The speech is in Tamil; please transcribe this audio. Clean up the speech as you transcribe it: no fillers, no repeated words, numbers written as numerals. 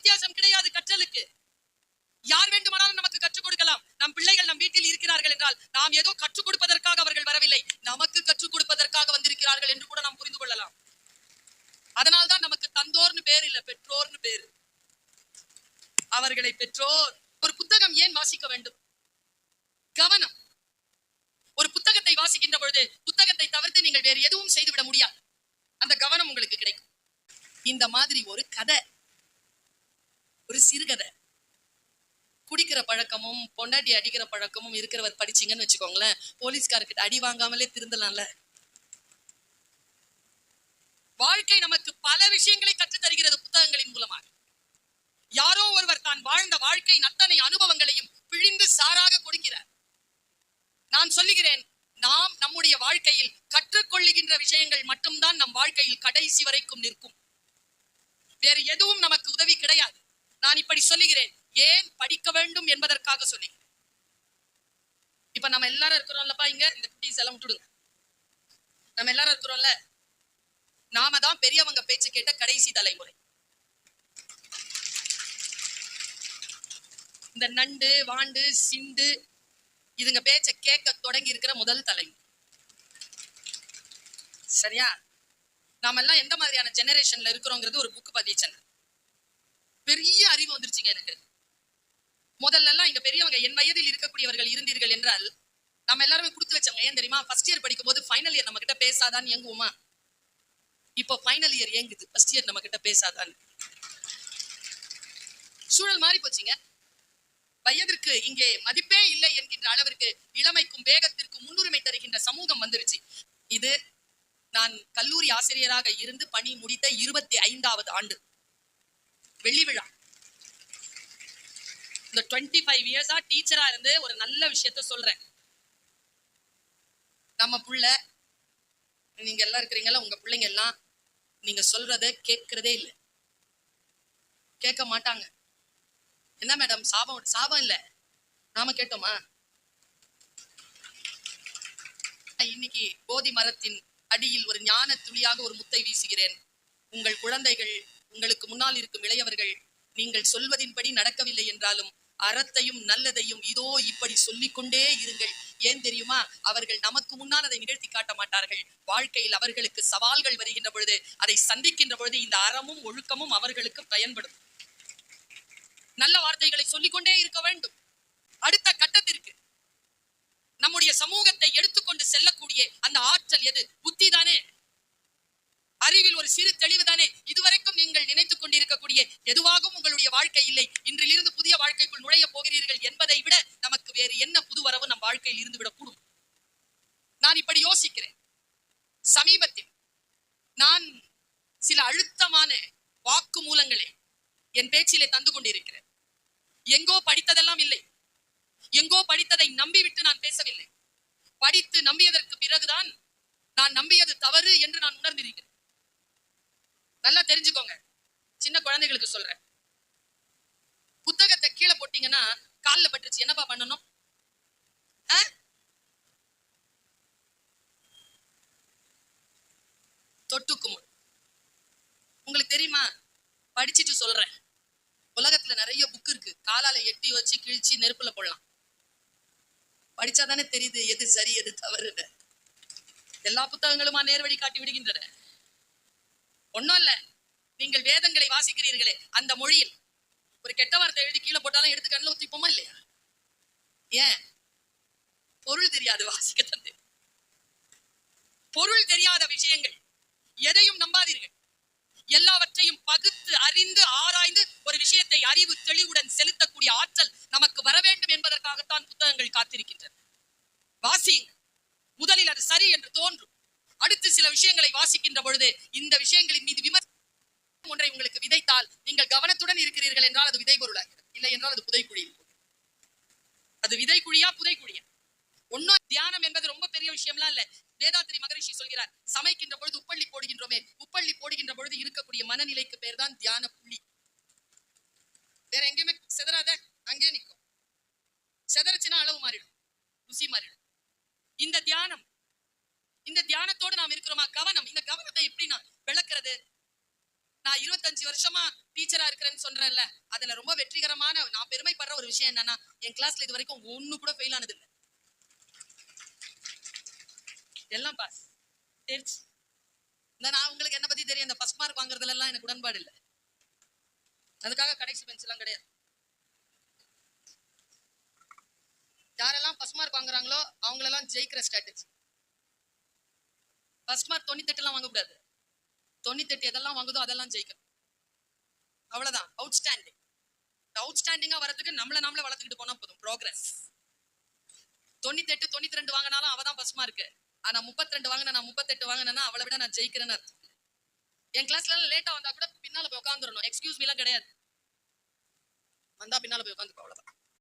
வித்தியாசம் கிடையாது கற்றலுக்கு. யார் வேண்டுமானாலும் நமக்கு கற்றுக் கொடுக்கலாம். நம் பிள்ளைகள் நம் வீட்டில் இருக்கிறார்கள் என்றால் நாம் ஏதோ கற்றுக் கொடுப்பதற்காக அவர்கள் வரவில்லை, நமக்கு கற்றுக் கொடுப்பதற்காக வந்திருக்கிறார்கள் என்று கூட நாம் புரிந்து கொள்ளலாம். அதனால்தான் நமக்கு தந்தோர்னு பேர் இல்ல, பெற்றோர்னு பேரு. அவர்களை பெற்றோர். ஒரு புத்தகம் ஏன் வாசிக்க வேண்டும்? கவனம். ஒரு புத்தகத்தை வாசிக்கின்ற பொழுது புத்தகத்தை தவிர்த்து நீங்கள் வேறு எதுவும் செய்துவிட முடியாது. அந்த கவனம் உங்களுக்கு கிடைக்கும். இந்த மாதிரி ஒரு கதை, ஒரு சிறுகதை, குடிக்கிற பழக்கமும் பொண்டாட்டி அடிக்கிற பழக்கமும் இருக்கிறவர் படிச்சீங்கன்னு வச்சுக்கோங்களேன், போலீஸ்காரர்கிட்ட அடி வாங்காமலே திருந்தலாம்ல. வாழ்க்கை நமக்கு பல விஷயங்களை கற்றுத் தருகிறது புத்தகங்களின் மூலமாக. யாரோ ஒருவர் தான் வாழ்ந்த வாழ்க்கை அத்தனை அனுபவங்களையும் பிழிந்து சாராக கொடுக்கிறார். நான் சொல்லுகிறேன், நாம் நம்முடைய வாழ்க்கையில் கற்றுக்கொள்ளுகின்ற விஷயங்கள் மட்டும்தான் நம் வாழ்க்கையில் கடைசி வரைக்கும் நிற்கும். வேறு எதுவும் நமக்கு உதவி கிடையாது. நான் இப்படி சொல்லுகிறேன், ஏன் படிக்க வேண்டும் என்பதற்காக சொல்லுகிறேன். இப்ப நம்ம எல்லாரும் இருக்கிறோம்லப்பா, இங்க இந்த குட்டீஸ் எல்லாம் விட்டுடுங்க. நம்ம எல்லாரும் இருக்கிறோம்ல, நாம தான் பெரியவங்க பேச்சு கேட்ட கடைசி தலைமுறை. இந்த நண்டு வாண்டு சிண்டு இதுங்க பேச்ச கேட்க தொடங்கி இருக்கிற முதல் தலைமுறை. சரியா? நாம எல்லாம் எந்த மாதிரியான ஜெனரேஷன்ல இருக்கிறோங்கிறது ஒரு புக் பதிச்சேன். பெரிய அறிவு வந்துருச்சுங்க எனக்கு. முதல்ல எல்லாம் இங்க பெரியவங்க என் வயதில் இருக்கக்கூடியவர்கள் இருந்தீர்கள் என்றால் நம்ம எல்லாருமே கொடுத்து வச்சவங்க. ஏன் தெரியுமா? ஃபர்ஸ்ட் இயர் படிக்கும் போது ஃபைனல் இயர் நம்ம கிட்ட பேசாதான் ஏங்குவோமா? இப்போ ஃபைனல் இயர் ஏங்குது, ஃபர்ஸ்ட் இயர் நம்ம கிட்ட பேசாதான். சூழல் மாறி போச்சுங்க. வயதிற்கு இங்கே மதிப்பே இல்லை என்கின்ற அளவிற்கு இளமைக்கும் வேகத்திற்கும் முன்னுரிமை தருகின்ற சமூகம் வந்துருச்சு. இது நான் கல்லூரி ஆசிரியராக இருந்து பணி முடித்த 25வது ஆண்டு வெள்ளி விழா. இந்த 25 இயர்ஸா டீச்சரா இருந்து ஒரு நல்ல விஷயத்த சொல்றேன். நம்ம புள்ள, நீங்க எல்லாம் இருக்கிறீங்கல்ல, உங்க பிள்ளைங்க எல்லாம் நீங்க சொல்றத கேட்கறதே இல்லை, கேட்க மாட்டாங்க. என்ன மேடம் சாபம்? சாபம் இல்ல, நாம கேட்டோமா? இன்னைக்கு போதி மரத்தின் அடியில் ஒரு ஞான துளியாக ஒரு முத்தை வீசுகிறேன். உங்கள் குழந்தைகள், உங்களுக்கு முன்னால் இருக்கும் இளையவர்கள், நீங்கள் சொல்வதின்படி நடக்கவில்லை என்றாலும் அறத்தையும் நல்லதையும் இதோ இப்படி சொல்லிக்கொண்டே இருங்கள். ஏன் தெரியுமா? அவர்கள் நமக்கு முன்னால் அதை நிகழ்த்தி காட்ட மாட்டார்கள். வாழ்க்கையில் அவர்களுக்கு சவால்கள் வருகின்ற பொழுது, அதை சந்திக்கின்ற பொழுது இந்த அறமும் ஒழுக்கமும் அவர்களுக்கு பயன்படும். நல்ல வார்த்தைகளை சொல்லிக்கொண்டே இருக்க வேண்டும். அடுத்த கட்டத்திற்கு நம்முடைய சமூகத்தை எடுத்துக்கொண்டு செல்லக்கூடிய அந்த ஆற்றல் எது? புத்தி தானே, அறிவில் ஒரு சிறு தெளிவு தானே. இதுவரைக்கும் நீங்கள் நினைத்துக் கொண்டிருக்கக்கூடிய எதுவாகவும் உங்களுடைய வாழ்க்கை இல்லை. இன்றிலிருந்து புதிய வாழ்க்கைக்குள் நுழைய போகிறீர்கள் என்பதை விட நமக்கு வேறு என்ன புது வரவு நம் வாழ்க்கையில் இருந்து விடக்கூடும்? நான் இப்படி யோசிக்கிறேன். சமீபத்தில் நான் சில அழுத்தமான வாக்கு மூலங்களை என் பேச்சிலே தந்து கொண்டிருக்கிறேன். எங்கோ படித்ததெல்லாம் இல்லை, எங்கோ படித்ததை நம்பிவிட்டு நான் பேசவில்லை. படித்து நம்பியதற்கு பிறகுதான் நான் நம்பியது தவறு என்று நான் உணர்ந்திருக்கிறேன். நல்லா தெரிஞ்சுக்கோங்க, சின்ன குழந்தைகளுக்கு சொல்றேன். புத்தகத்தை கீழே போட்டீங்கன்னா காலில் பட்டுருச்சு, என்னப்பா பண்ணணும்? தொட்டுக்கும். உங்களுக்கு தெரியுமா? படிச்சுட்டு சொல்றேன், உலகத்துல நிறைய புக் இருக்கு, காலால எட்டி வச்சு கிழிச்சு நெருப்புல போடலாம். படிச்சாதானே தெரியுது எது சரி எது தவறு. எல்லா புத்தகங்களுமா நேர்வழி காட்டி விடுகின்றன. ஒன்னும் இல்ல, நீங்கள் வேதங்களை வாசிக்கிறீர்களே, அந்த மொழியில் ஒரு கெட்ட வார்த்தை எழுதி கீழே போட்டாலும் எடுத்து கண்ணில் ஊத்திப்போமா இல்லையா? ஏன்? பொருள் தெரியாது, வாசிக்க தந்து. பொருள் தெரியாத விஷயங்கள் எதையும் நம்பாதீர்கள். எல்லாவற்றையும் பகுத்து அறிந்து ஆராய்ந்து ஒரு விஷயத்தை அறிவு தெளிவுடன் செலுத்தக்கூடிய ஆற்றல் நமக்கு வர வேண்டும் என்பதற்காகத்தான் புத்தகங்கள் காத்திருக்கின்றன. வாசியுங்கள். முதலில் அது சரி என்று தோன்றும். அடுத்து சில விஷயங்களை வாசிக்கின்ற பொழுது இந்த விஷயங்களின் மீது விமர்சனம் ஒன்றை உங்களுக்கு விதைத்தால் நீங்கள் கவனத்துடன் இருக்கிறீர்கள் என்றால் அது விதை பொருளாகிறது. இல்லை என்றால் அது புதைக்குழியில். அது விதைக்குழியா புதைக்குழியா? ஒன்னும் தியானம் என்பது ரொம்ப பெரிய விஷயம்லாம் இல்ல. வேதாத்திரி மகரிஷி சொல்கிறார், சமைக்கின்ற பொழுது உப்பள்ளி போடுகின்றோமே, உப்பள்ளி போடுகின்ற பொழுது இருக்கக்கூடிய மனநிலைக்கு பேர் தான் தியான புள்ளி. வேற எங்கேயுமே செதறாத, அங்கே நிற்கும். செதறச்சுன்னா அளவு மாறிடும், ருசி மாறிடும். இந்த தியானம், இந்த தியானத்தோடு நாம் இருக்கிறோமா? கவனம். இந்த கவனத்தை எப்படி நான் விளக்குறது? நான் 25 வருஷமா டீச்சரா இருக்கிறேன்னு சொல்றேன்ல, அதுல ரொம்ப வெற்றிகரமான நான் பெருமைப்படுற ஒரு விஷயம் என்னன்னா, என் கிளாஸ்ல இது வரைக்கும் ஒண்ணு கூட ஃபெயில் ஆனது இல்ல. எல்லாம் பாஸ். தேர்ச்சி. நான் உங்களுக்கு என்ன பத்தி தெரியும், இந்த ஃபர்ஸ்ட் மார்க் வாங்குறதுல எல்லாம் எனக்கு உடன்பாடு இல்ல. அதுக்காக கடைசி பெஞ்ச் எல்லாம் கிடையாது. யாரெல்லாம் ஃபர்ஸ்ட் மார்க் வாங்குறாங்களோ அவங்களெல்லாம் ஜெயிக்கிற ஸ்ட்ராட்டஜி. ஃபர்ஸ்ட் மார்க் 98 எல்லாம் வாங்கக்கூடாது. 98 எதெல்லாம் வாங்குதோ அதெல்லாம் ஜெயிக்கணும். அவ்வளவுதான். அவுட்ஸ்டாண்டிங். அவுட்ஸ்டாண்டிங்கா வரதுக்கு நம்மள வளர்த்துக்கிட்டு போனா போதும். ப்ரோக்ரஸ். 98 92 வாங்கினாலும் அவதான் ஃபர்ஸ்ட் மார்க். ஆனா 32 வாங்கினா நான் 38 வாங்கினா அவளை விட நான் ஜெயிக்கிறேன்னு அர்த்தம். என் கிளாஸ்ல லேட்டா வந்தா கூட பின்னால போய் உட்காந்துடணும். எக்ஸ்கியூஸ் மீ எல்லாம் கிடையாது. வந்தா பின்னால போய் உட்காந்துக்கோ, அவ்வளவுதான்.